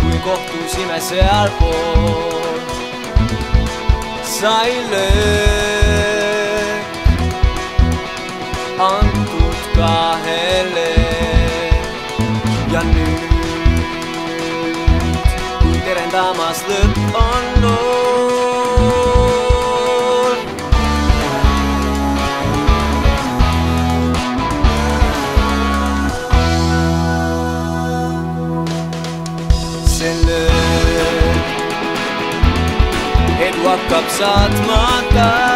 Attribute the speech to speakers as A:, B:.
A: kui kohtusime sealpool, sai löök antud kahele. Ja nüüd, kui terendamas lõpp on nool, see löök edu hakkab saatma ta.